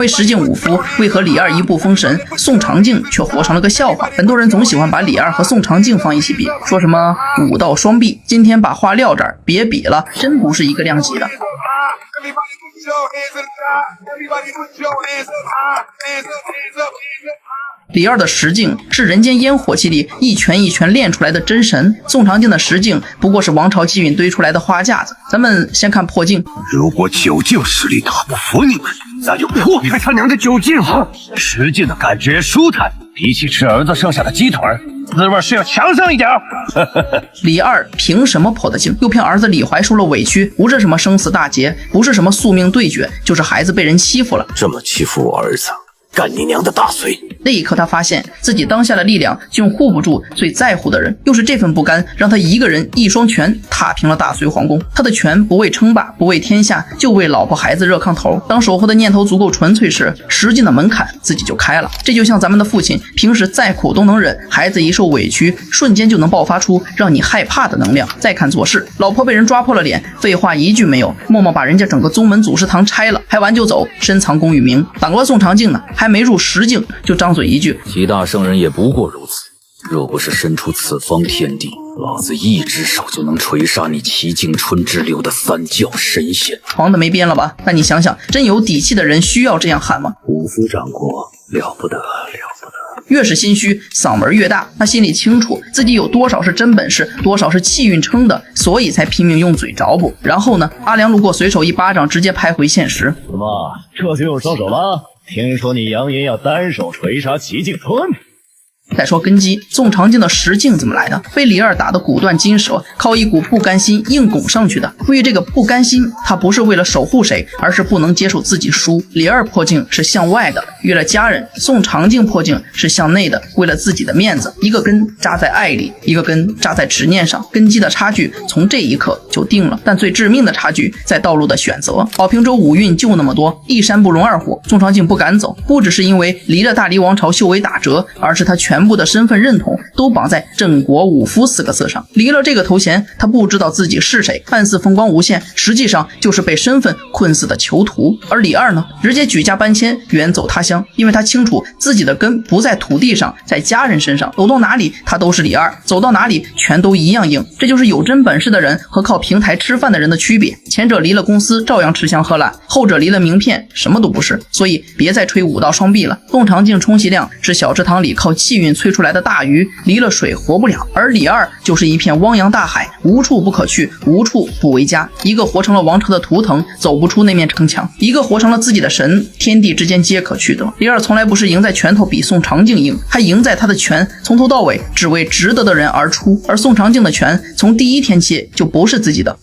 为石敬五夫，为何李二一步封神，宋长敬却活成了个笑话？很多人总喜欢把李二和宋长敬放一起比，说什么武道双璧。今天把话撂这儿，别比了，真不是一个量级的。李二的石敬是人间烟火气里一拳一拳练出来的真神，宋长敬的石敬不过是王朝气运堆出来的花架子。咱们先看破镜，如果九敬实力打不服你们，那就破开他娘的九敬！石敬的感觉舒坦，比起吃儿子剩下的鸡腿，滋味是要强上一点。李二凭什么破的镜？又骗儿子李怀受了委屈，不是什么生死大劫，不是什么宿命对决，就是孩子被人欺负了。这么欺负我儿子，干你娘的大隋！那一刻他发现自己当下的力量竟护不住最在乎的人，又是这份不甘让他一个人一双拳踏平了大隋皇宫。他的拳不为称霸，不为天下，就为老婆孩子热炕头。当守护的念头足够纯粹时，实际的门槛自己就开了。这就像咱们的父亲平时再苦都能忍，孩子一受委屈瞬间就能爆发出让你害怕的能量。再看做事，老婆被人抓破了脸，废话一句没有，默默把人家整个宗门祖师堂拆了，拍完就走，深藏功与名。反观宋长敬呢，还没入石敬就张嘴一句，齐大圣人也不过如此，若不是身处此方天地，老子一只手就能锤杀你齐敬春之流的三教神仙。黄的没边了吧？那你想想，真有底气的人需要这样喊吗？五夫长过，了不得了不得。越是心虚，嗓门越大，他心里清楚自己有多少是真本事，多少是气运撑的，所以才拼命用嘴着补。然后呢，阿良路过随手一巴掌直接拍回现实。怎么，这就有收手了？听说你扬言要单手锤杀齐敬春。再说根基，宋长敬的石敬怎么来的？被李二打得骨断筋折，靠一股不甘心硬拱上去的。关于这个不甘心，他不是为了守护谁，而是不能接受自己输。李二破镜是向外的，为了家人；宋长敬破镜是向内的，为了自己的面子。一个根扎在爱里，一个根扎在执念上，根基的差距从这一刻就定了。但最致命的差距在道路的选择。保平州五运就那么多，一山不容二虎。宋长敬不敢走，不只是因为离了大黎王朝修为打折，而是他全部的身份认同都绑在镇国五夫4个字上。离了这个头衔，他不知道自己是谁，看似风光无限，实际上就是被身份困死的囚徒。而李二呢，直接举家搬迁，远走他乡，因为他清楚自己的根不在土地上，在家人身上，走到哪里他都是李二，走到哪里全都一样硬。这就是有真本事的人和靠平台吃饭的人的区别，前者离了公司照样吃香喝辣，后者离了名片什么都不是。所以别再吹武道双璧了，宋长敬充其量是小池塘里靠气运催出来的大鱼，离了水活不了。而李二就是一片汪洋大海，无处不可去，无处不为家。一个活成了王朝的图腾，走不出那面城墙；一个活成了自己的神，天地之间皆可去得。李二从来不是赢在拳头比宋长敬硬，他赢在他的拳从头到尾只为值得的人而出，而宋长敬的拳从第一天起就不是自己的。